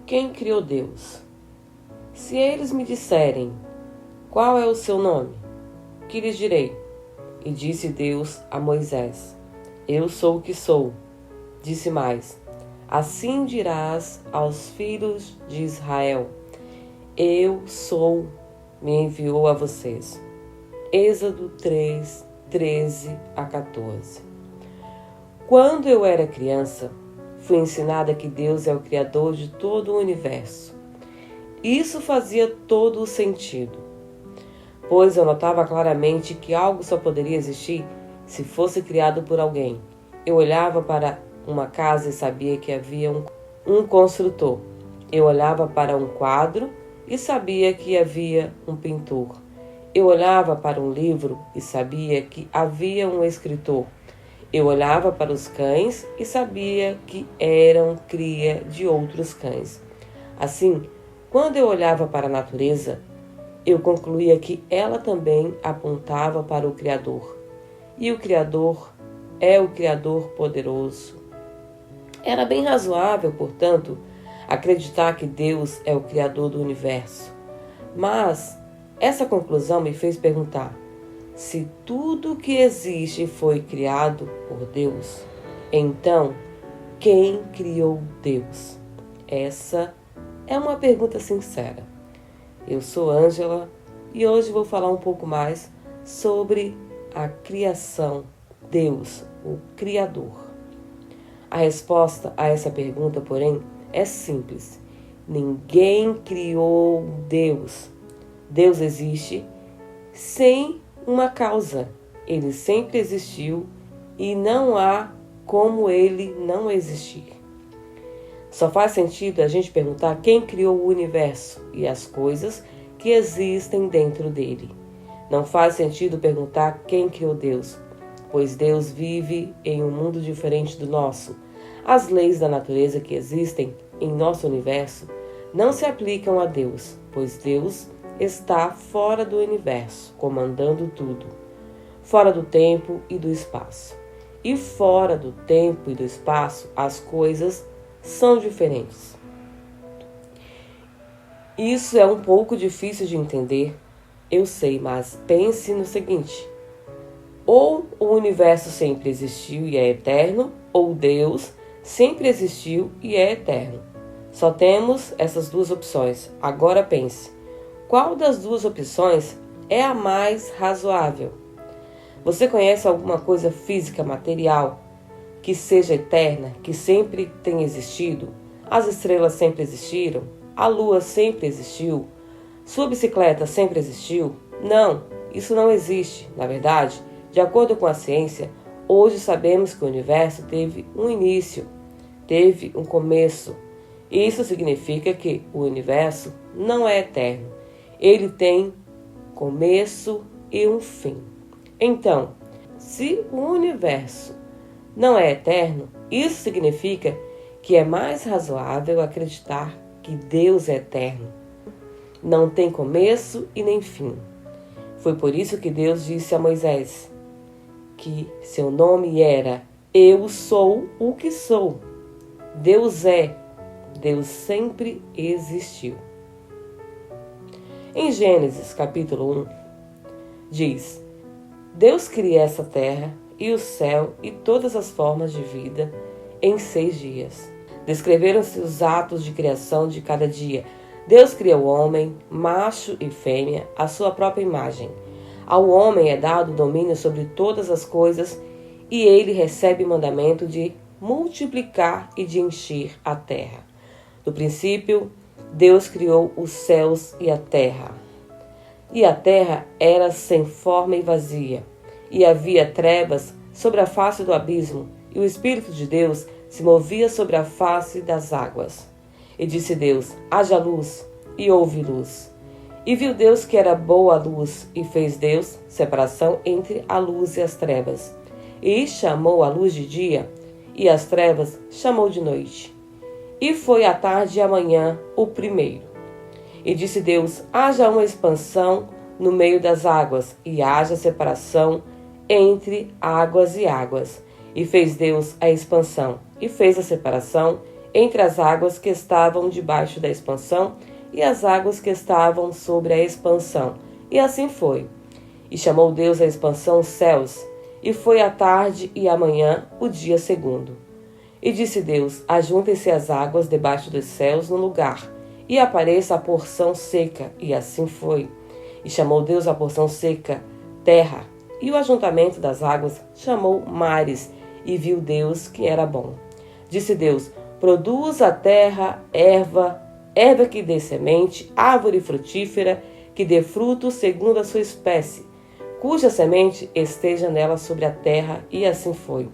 Quem criou Deus? Se eles me disserem, qual é o seu nome? Que lhes direi? E disse Deus a Moisés, eu sou o que sou. Disse mais, assim dirás aos filhos de Israel, eu sou, me enviou a vocês. Êxodo 3, 13 a 14. Quando eu era criança, fui ensinada que Deus é o Criador de todo o universo. Isso fazia todo o sentido, pois eu notava claramente que algo só poderia existir se fosse criado por alguém. Eu olhava para uma casa e sabia que havia um construtor. Eu olhava para um quadro e sabia que havia um pintor. Eu olhava para um livro e sabia que havia um escritor. Eu olhava para os cães e sabia que eram cria de outros cães. Assim, quando eu olhava para a natureza, eu concluía que ela também apontava para o Criador. E o Criador é o Criador poderoso. Era bem razoável, portanto, acreditar que Deus é o Criador do universo. Mas essa conclusão me fez perguntar, se tudo que existe foi criado por Deus, então quem criou Deus? Essa é uma pergunta sincera. Eu sou Ângela e hoje vou falar um pouco mais sobre a criação, Deus, o Criador. A resposta a essa pergunta, porém, é simples. Ninguém criou Deus. Deus existe sem uma causa. Ele sempre existiu e não há como ele não existir. Só faz sentido a gente perguntar quem criou o universo e as coisas que existem dentro dele. Não faz sentido perguntar quem criou Deus, pois Deus vive em um mundo diferente do nosso. As leis da natureza que existem em nosso universo não se aplicam a Deus, pois Deus está fora do universo, comandando tudo, fora do tempo e do espaço. E fora do tempo e do espaço, as coisas são diferentes. Isso é um pouco difícil de entender, eu sei, mas pense no seguinte: ou o universo sempre existiu e é eterno, ou Deus sempre existiu e é eterno. Só temos essas duas opções. Agora pense, qual das duas opções é a mais razoável? Você conhece alguma coisa física, material, que seja eterna, que sempre tenha existido? As estrelas sempre existiram? A lua sempre existiu? Sua bicicleta sempre existiu? Não, isso não existe. Na verdade, de acordo com a ciência, hoje sabemos que o universo teve um início, teve um começo. Isso significa que o universo não é eterno. Ele tem começo e um fim. Então, se o universo não é eterno, isso significa que é mais razoável acreditar que Deus é eterno. Não tem começo e nem fim. Foi por isso que Deus disse a Moisés que seu nome era Eu sou o que sou. Deus é. Deus sempre existiu. Em Gênesis capítulo 1, diz: Deus cria essa terra e o céu e todas as formas de vida em 6 dias. Descreveram-se os atos de criação de cada dia. Deus cria o homem, macho e fêmea, à sua própria imagem. Ao homem é dado domínio sobre todas as coisas e ele recebe o mandamento de multiplicar e de encher a terra. No princípio, Deus criou os céus e a terra. E a terra era sem forma e vazia, e havia trevas sobre a face do abismo, e o Espírito de Deus se movia sobre a face das águas. E disse Deus: haja luz, e houve luz. E viu Deus que era boa a luz, e fez Deus separação entre a luz e as trevas. E chamou a luz de dia, e as trevas chamou de noite. E foi a tarde e a manhã o primeiro. E disse Deus: haja uma expansão no meio das águas, e haja separação entre águas e águas. E fez Deus a expansão, e fez a separação entre as águas que estavam debaixo da expansão e as águas que estavam sobre a expansão. E assim foi. E chamou Deus a expansão céus, e foi a tarde e a manhã, o dia segundo. E disse Deus: ajuntem-se as águas debaixo dos céus no lugar, e apareça a porção seca. E assim foi. E chamou Deus a porção seca terra, e o ajuntamento das águas chamou mares, e viu Deus que era bom. Disse Deus: produz a terra erva que dê semente, árvore frutífera, que dê fruto segundo a sua espécie, cuja semente esteja nela sobre a terra. E assim foi.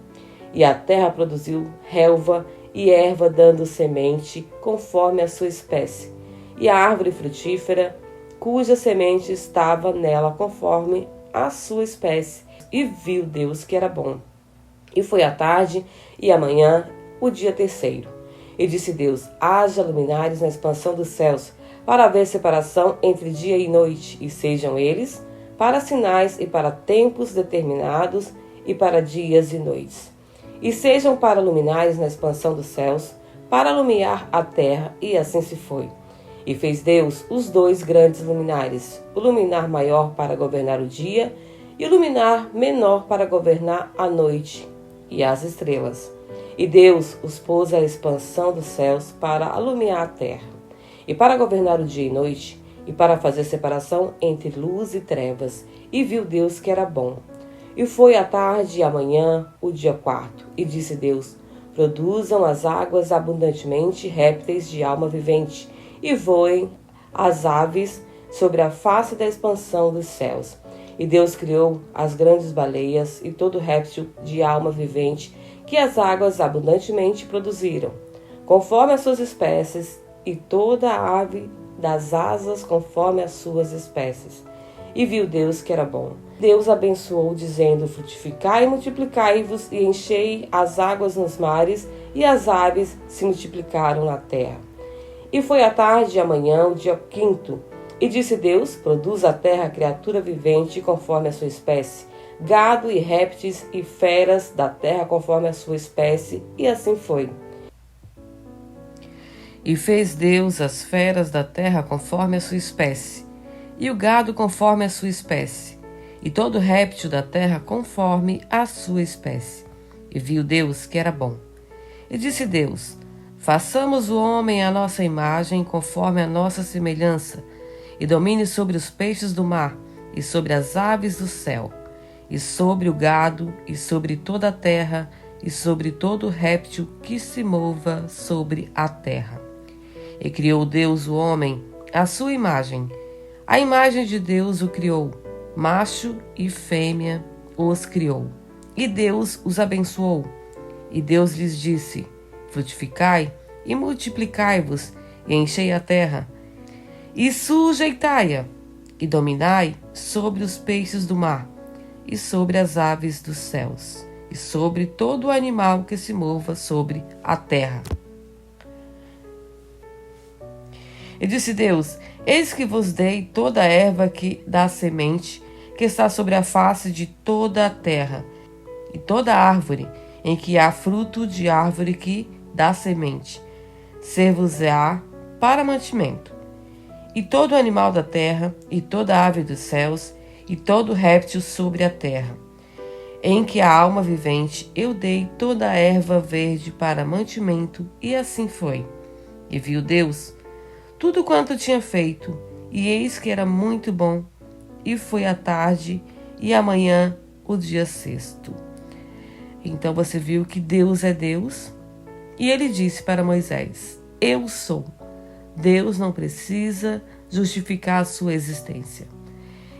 E a terra produziu relva e erva dando semente, conforme a sua espécie, e a árvore frutífera, cuja semente estava nela, conforme a sua espécie. E viu Deus que era bom. E foi a tarde e a manhã, o dia terceiro. E disse Deus: haja luminares na expansão dos céus, para haver separação entre dia e noite, e sejam eles para sinais e para tempos determinados, e para dias e noites. E sejam para luminares na expansão dos céus, para alumiar a terra. E assim se foi. E fez Deus os 2 grandes luminares, o luminar maior para governar o dia, e o luminar menor para governar a noite, e as estrelas. E Deus os pôs à expansão dos céus para alumiar a terra, e para governar o dia e noite, e para fazer separação entre luz e trevas. E viu Deus que era bom. E foi a tarde e a manhã, o dia quarto. E disse Deus: produzam as águas abundantemente répteis de alma vivente, e voem as aves sobre a face da expansão dos céus. E Deus criou as grandes baleias e todo réptil de alma vivente que as águas abundantemente produziram, conforme as suas espécies, e toda a ave das asas conforme as suas espécies. E viu Deus que era bom. Deus abençoou, dizendo: frutificai e multiplicai-vos, e enchei as águas nos mares, e as aves se multiplicaram na terra. E foi a tarde e a manhã, o dia quinto. E disse Deus: produz a terra criatura vivente conforme a sua espécie, gado e répteis e feras da terra conforme a sua espécie. E assim foi. E fez Deus as feras da terra conforme a sua espécie, e o gado conforme a sua espécie, e todo réptil da terra conforme a sua espécie. E viu Deus que era bom. E disse Deus: façamos o homem à nossa imagem, conforme a nossa semelhança, e domine sobre os peixes do mar, e sobre as aves do céu, e sobre o gado, e sobre toda a terra, e sobre todo réptil que se mova sobre a terra. E criou Deus o homem à sua imagem. A imagem de Deus o criou, macho e fêmea os criou. E Deus os abençoou. E Deus lhes disse: frutificai e multiplicai-vos, e enchei a terra, e sujeitai-a, e dominai sobre os peixes do mar, e sobre as aves dos céus, e sobre todo o animal que se mova sobre a terra. E disse Deus: eis que vos dei toda a erva que dá semente, que está sobre a face de toda a terra, e toda árvore em que há fruto de árvore que dá semente, ser-vos-á para mantimento. E todo animal da terra, e toda ave dos céus, e todo réptil sobre a terra, em que há alma vivente, eu dei toda a erva verde para mantimento. E assim foi. E viu Deus tudo quanto tinha feito, e eis que era muito bom. E foi a tarde e a manhã, o dia sexto. Então você viu que Deus é Deus, e ele disse para Moisés: eu sou. Deus não precisa justificar a sua existência.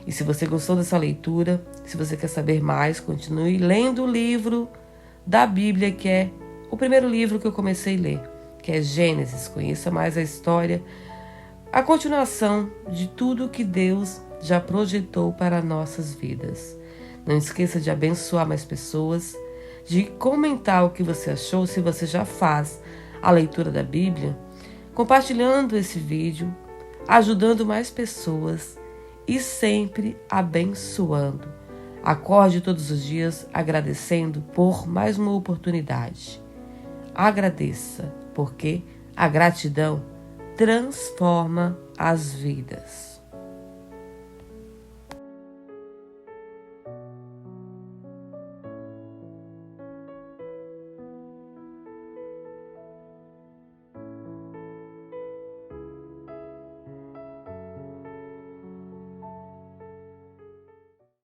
E se você gostou dessa leitura, se você quer saber mais, continue lendo o livro da Bíblia, que é o primeiro livro que eu comecei a ler, que é Gênesis. Conheça mais a história, a continuação de tudo que Deus já projetou para nossas vidas. Não esqueça de abençoar mais pessoas, de comentar o que você achou, se você já faz a leitura da Bíblia, compartilhando esse vídeo, ajudando mais pessoas e sempre abençoando. Acorde todos os dias agradecendo por mais uma oportunidade. Agradeça porque a gratidão transforma as vidas.